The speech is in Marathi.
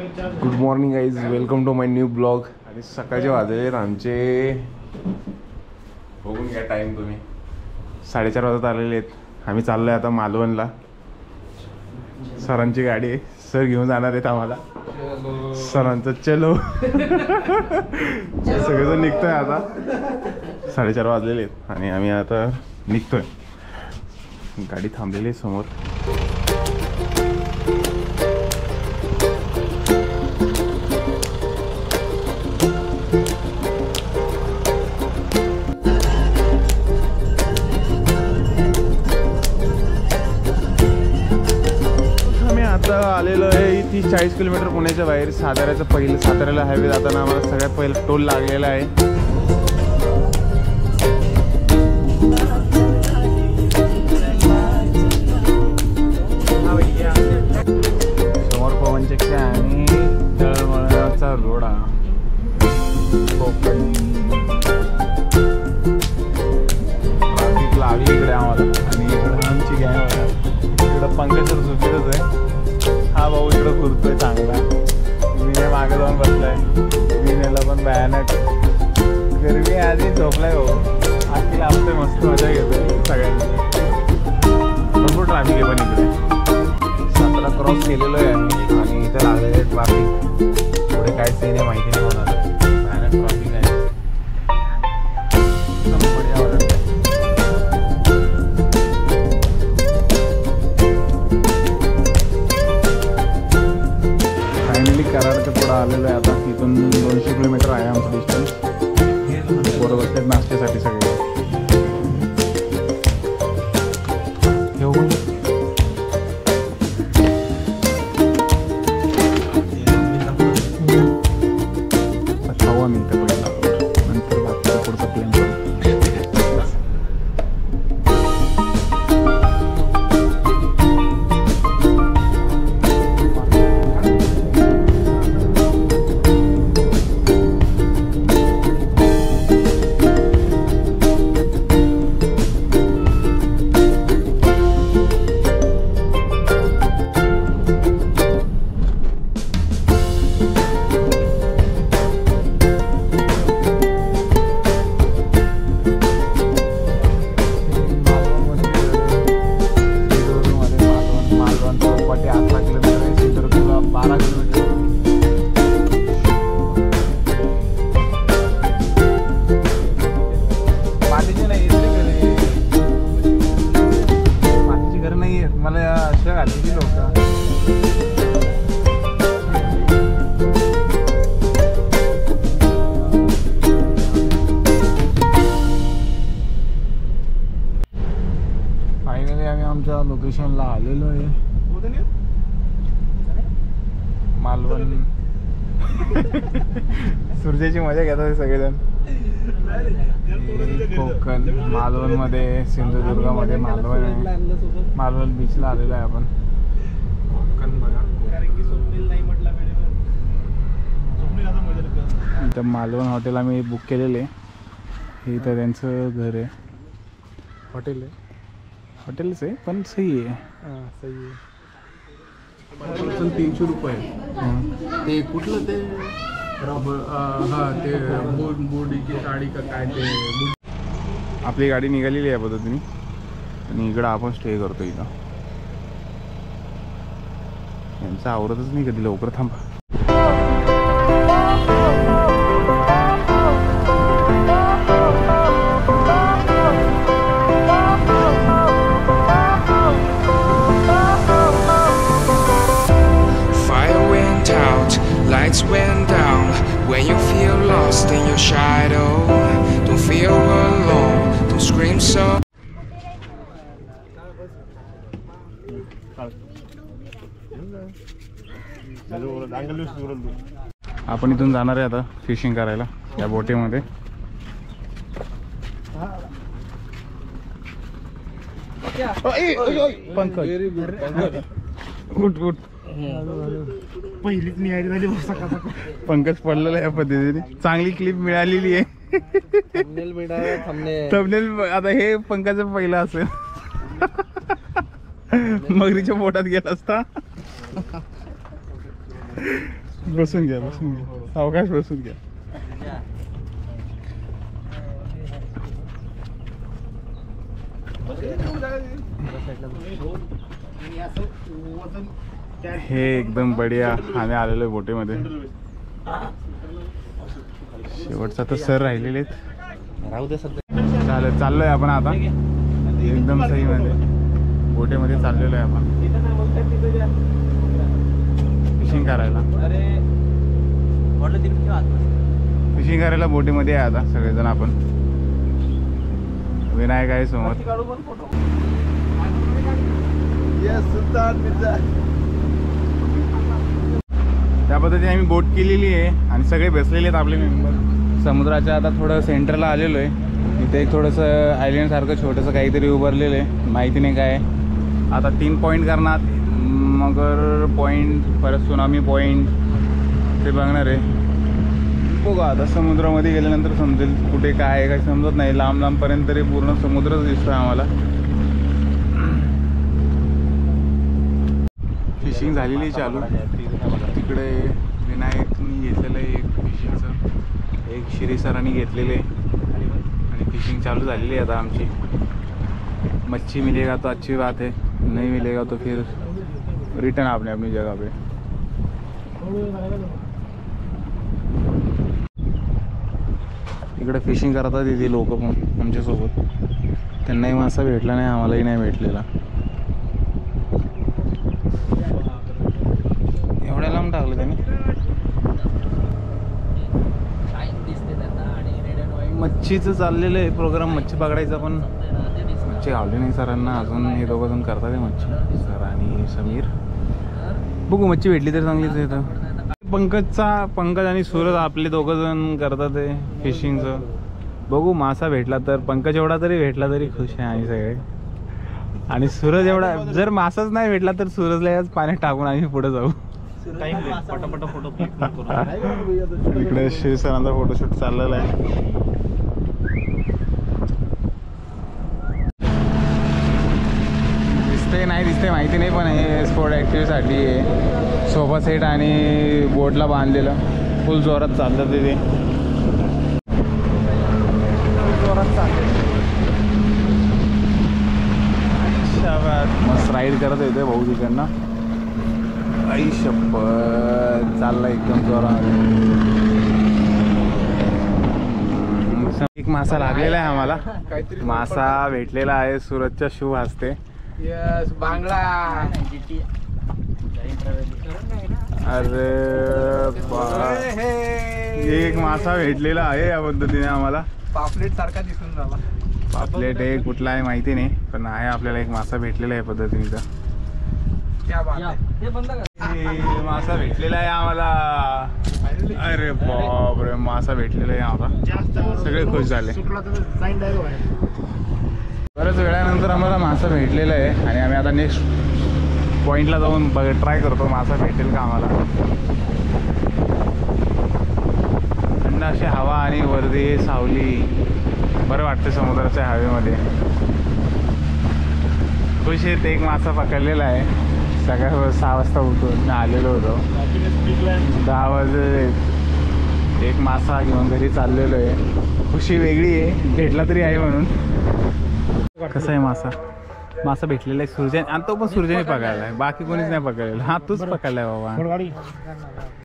Good morning guys, welcome to my new blog. आणि सकाळचे वाजले आमचे, बघून घ्या टाईम तुम्ही, 4:30 वाजत आलेले आहेत. आम्ही चाललो आहे आता मालवणला. सरांची गाडी आहे, सर घेऊन जाणार आहेत आम्हाला. सरांचं चलो सगळेजण निघतोय आता. 4:30 वाजलेले आहेत आणि आम्ही आता निघतोय. गाडी थांबलेली आहे समोर. आता आलेलो आहे 30-40 किलोमीटर पुण्याच्या बाहेर. साताऱ्याला हायवे जाताना आम्हाला सगळ्यात पहिलं टोल लागलेला आहे. समोर पवनचक्की आणि दळवळणाचा रोडा. ट्रॅफिक लागली इकडे आम्हाला आणि इकडे आमची गॅंग आहे. इकडं पंकज सर सुट्टीतच आहे. हा भाऊ इकडं फिरतोय चांगला. मी मागे जाऊन बसलाय. मीनेला पण भयानक गरमी आधी झोपलाय भाऊ. आजची लावतोय, मस्त मजा घेतोय सगळ्यांनी. भरपूर ट्रॅफिक आहे पण इकडे. सातारा क्रॉस केलेलो आहे आम्ही आणि इथं लागलेलं आहे ट्रॅफिक. पुढे काय सीन आहे माहिती नाही होणार. भयानक ट्रॅफिक आहे. कराडच्या पुढं आलेलं आहे आता. इथून 200 किलोमीटर आहे आमचं डिस्टन्स. बरोबर बसतात नाश्त्यासाठी सगळे. खावा मिळतं पहिला, नंतर बाकीचं पुढचं प्लॅन करू. आमच्या लोकेशनला आलेलो आहे मालवण. सूर्याची मजा घेतात सगळेजण. कोकण मालवणमध्ये, सिंधुदुर्गामध्ये मालवण आहे. मालवण बीचला आलेलो आहे आपण. कोकण बघा. इथं मालवण हॉटेल आम्ही बुक केलेलं आहे. हे इथं त्यांचं घर आहे. हॉटेल आहे, हॉटेलच आहे पण सही आहे. सही आहे. 300 रुपये. ते कुठलं ते ते बोर्डीची साडी का काय ते. आपली गाडी निघालेली आहे पद्धतीने आणि इकडं आपण स्टे करतो. इथं यांचं आवरतच नाही कधी लवकर. थांबा. Lights went down when you feel lost in your shadow. Don't feel alone, don't scream so. आपण इथून जाणार आहे आता फिशिंग करायला या बोटीमध्ये. पंकज उठ उठ. पहिलीच मिळाली झाली. पंकज पडलेला या पद्धतीने. चांगली क्लिप मिळालेली आहे. थंबनेल आता हे पंकजचं पहिलं असेल. मगरीच्या पोटात गेला असता. बसून घ्या सावकाश बसून घ्या. हे एकदम बढिया. आम्ही आलेलो आहे बोटीमध्ये. शेवटचा तर सर राहिलेले आहेत. राहू दे सध्या. चालेल चाललोय आपण आता एकदम सही मध्ये बोटीमध्ये चाललेलो आहे आपण फिशिंग करायला. फिशिंग करायला बोटीमध्ये आहे आता सगळेजण आपण. विनायक आहे समोर. त्या पद्धतीने आम्ही बोट केलेली आहे आणि सगळे बसलेले आहेत आपले मेंबर. समुद्राच्या आता थोडं सेंटरला आलेलो आहे. इथे एक थोडंसं आयलंड सारखं छोटंसं काहीतरी उभारलेलं आहे. माहिती नाही काय. आता 3 पॉईंट करणार. मगर पॉईंट परत सुनामी पॉईंट ते बघणार आहे. बघा आता समुद्रामध्ये गेल्यानंतर समजेल कुठे काय आहे. काही समजत नाही. लांब लांबपर्यंत तरी पूर्ण समुद्रच दिसतोय आम्हाला. फिशिंग झालेली चालू. तिकडे विनायकनी घेतलेलं आहे एक फिशिंगचं. एक श्री सरांनी घेतलेले आणि फिशिंग चालू झालेली आहे आता आमची. मच्छी मिलेगा तो अच्छी बात है, नहीं मिलेगा तो फिर रिटर्न आपने अपनी जगह पे. इकडे फिशिंग करतात तिथे लोक पण आमच्यासोबत. त्यांनाही मासा भेटला नाही, आम्हालाही नाही भेटलेला. एवढ्या लांब टाकलं त्यांनी. मच्छीचं चाललेलं आहे प्रोग्राम, मच्छी पकडायचा. पण मच्छी गावली नाही सरांना अजून. हे दोघं जण करतात आहे मच्छी, सर आणि समीर. बघू मच्छी भेटली तर चांगलीच आहे. तर पंकज आणि सूरज आपले दोघं जण करतात आहे फिशिंगचं. बघू मासा भेटला तर. पंकज एवढा तरी भेटला तरी खुश आहे आम्ही सगळे. आणि सूरज एवढा जर मासाच नाही भेटला तर सूरजला याच पाण्यात टाकून आम्ही पुढे जाऊ. पटापट फोटो क्लिक करू. इकडे श्री सरांचा फोटोशूट चाललेला आहे. दिसते नाही दिसते माहिती नाही, पण हे स्पोर्ट ॲक्टिव्हिटीसाठी आहे. सोफा सेट आणि बोटला बांधलेलं फुल जोरात चाललं तिथे. जोरात चाललं. मस्त राईड करत येते भाऊ तिकडनं. आई शपथ चालला एकदम जोरात. एक मासा लागलेला आहे आम्हाला. मासा भेटलेला आहे सूरजच्या शुभ हस्ते. बांगडा. अरे एक मासा भेटलेला आहे या पद्धतीने आम्हाला. पापलेट सारखा दिसून राहिला. पापलेट आहे कुठला आहे माहिती नाही, पण आहे आपल्याला एक मासा भेटलेला आहे पद्धतीने. मासा भेटलेला आहे आम्हाला. अरे बापरे मासा भेटलेला आहे आम्हाला. सगळे खुश झाले. बऱ्याच वेळानंतर आम्हाला मासा भेटलेला आहे आणि आम्ही आता नेक्स्ट पॉईंटला जाऊन ट्राय करतो मासा भेटेल का आम्हाला. थंड अशी हवा आणि वरती सावली. बरं वाटतं समुद्राच्या हवेमध्ये. खुश आहेत. एक मासा पकडलेला आहे. सकाळ 6 वाजता उठून आलेलो होतो. 10 वाजले. एक मासा घेऊन घरी चाललेलो आहे. खुशी वेगळी आहे, भेटला तरी आहे म्हणून. कसा आहे मासा? मासा भेटलेला आहे सूर्याने. आणि तो पण सूर्याने पकडला आहे, बाकी कोणीच नाही पकडलेला. हा तूच पकडलाय बाबा.